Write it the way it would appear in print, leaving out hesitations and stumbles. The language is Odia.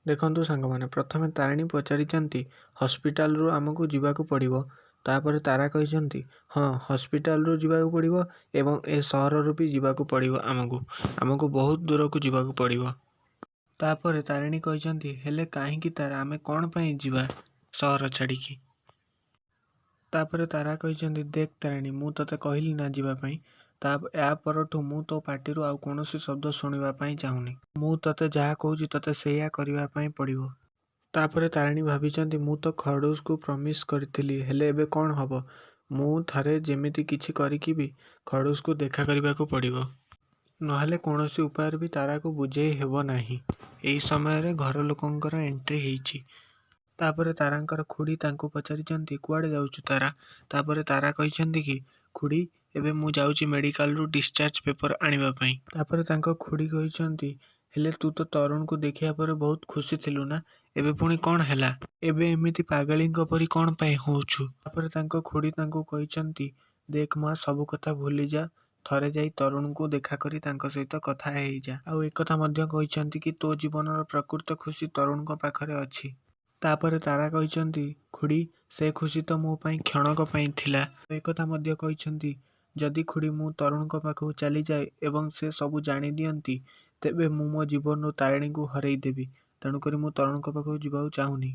ଦେଖନ୍ତୁ ସାଙ୍ଗମାନେ, ପ୍ରଥମେ ତାରିଣୀ ପଚାରିଛନ୍ତି ହସ୍ପିଟାଲରୁ ଆମକୁ ଯିବାକୁ ପଡ଼ିବ। ତାପରେ ତାରା କହିଛନ୍ତି ହଁ, ହସ୍ପିଟାଲରୁ ଯିବାକୁ ପଡ଼ିବ ଏବଂ ଏ ସହରରୁ ବି ଯିବାକୁ ପଡ଼ିବ। ଆମକୁ ବହୁତ ଦୂରକୁ ଯିବାକୁ ପଡ଼ିବ। ତାପରେ ତାରିଣୀ କହିଛନ୍ତି ହେଲେ କାହିଁକି ତାରା, ଆମେ କ'ଣ ପାଇଁ ଯିବା ସହର ଛାଡ଼ିକି? ତାପରେ ତାରା କହିଛନ୍ତି ଦେଖ ତାରିଣୀ, ମୁଁ ତତେ କହିଲି ନା ଯିବା ପାଇଁ। ୟା ପରଠୁ ମୁଁ ତୋ ପାଟିରୁ ଆଉ କୌଣସି ଶବ୍ଦ ଶୁଣିବା ପାଇଁ ଚାହୁଁନି। ମୁଁ ତତେ ଯାହା କହୁଛି ତତେ ସେଇଆ କରିବା ପାଇଁ ପଡ଼ିବ। ତାପରେ ତାରିଣୀ ଭାବିଛନ୍ତି ମୁଁ ତ ଖଡ଼ୁସକୁ ପ୍ରମିସ୍ କରିଥିଲି, ହେଲେ ଏବେ କ'ଣ ହବ? ମୁଁ ଥରେ ଯେମିତି କିଛି କରିକି ବି ଖଡ଼ୁସକୁ ଦେଖା କରିବାକୁ ପଡ଼ିବ। ନହେଲେ କୌଣସି ଉପାୟରେ ବି ତାରାକୁ ବୁଝେଇ ହେବ ନାହିଁ। ଏହି ସମୟରେ ଘର ଲୋକଙ୍କର ଏଣ୍ଟ୍ରି ହେଇଛି। ତାପରେ ତାରାଙ୍କର ଖୁଡ଼ି ତାଙ୍କୁ ପଚାରିଛନ୍ତି କୁଆଡ଼େ ଯାଉଛୁ ତାରା? ତାପରେ ତାରା କହିଛନ୍ତି କି ଖୁଡ଼ି, ଏବେ ମୁଁ ଯାଉଛି ମେଡ଼ିକାଲରୁ ଡିସଚାର୍ଜ ପେପର ଆଣିବା ପାଇଁ। ତାପରେ ତାଙ୍କ ଖୁଡ଼ି କହିଛନ୍ତି ହେଲେ ତୁ ତ ତରୁଣକୁ ଦେଖିବା ପରେ ବହୁତ ଖୁସି ଥିଲୁ ନା, ଏବେ ପୁଣି କ'ଣ ହେଲା? ଏବେ ଏମିତି ପାଗଳୀଙ୍କ ପରି କ'ଣ ପାଇଁ ହଉଛୁ? ତାପରେ ତାଙ୍କ ଖୁଡ଼ି ତାଙ୍କୁ କହିଛନ୍ତି ଦେଖ ମା, ସବୁ କଥା ଭୁଲିଯା, ଥରେ ଯାଇ ତରୁଣକୁ ଦେଖା କରି ତାଙ୍କ ସହିତ କଥା ହେଇଯା। ଆଉ ଏକଥା ମଧ୍ୟ କହିଛନ୍ତି କି ତୋ ଜୀବନର ପ୍ରକୃତ ଖୁସି ତରୁଣଙ୍କ ପାଖରେ ଅଛି। ତାପରେ ତାରା କହିଛନ୍ତି ଖୁଡ଼ି, ସେ ଖୁସି ତ ମୋ ପାଇଁ କ୍ଷଣକ ପାଇଁ ଥିଲା। ଏକଥା ମଧ୍ୟ କହିଛନ୍ତି ଯଦି ଖୁଡ଼ି ମୁଁ ତରୁଣଙ୍କ ପାଖକୁ ଚାଲିଯାଏ ଏବଂ ସେ ସବୁ ଜାଣିଦିଅନ୍ତି, ତେବେ ମୁଁ ମୋ ଜୀବନରୁ ତାରିଣୀକୁ ହରେଇ ଦେବି। ତେଣୁକରି ମୁଁ ତରୁଣଙ୍କ ପାଖକୁ ଯିବାକୁ ଚାହୁଁନି।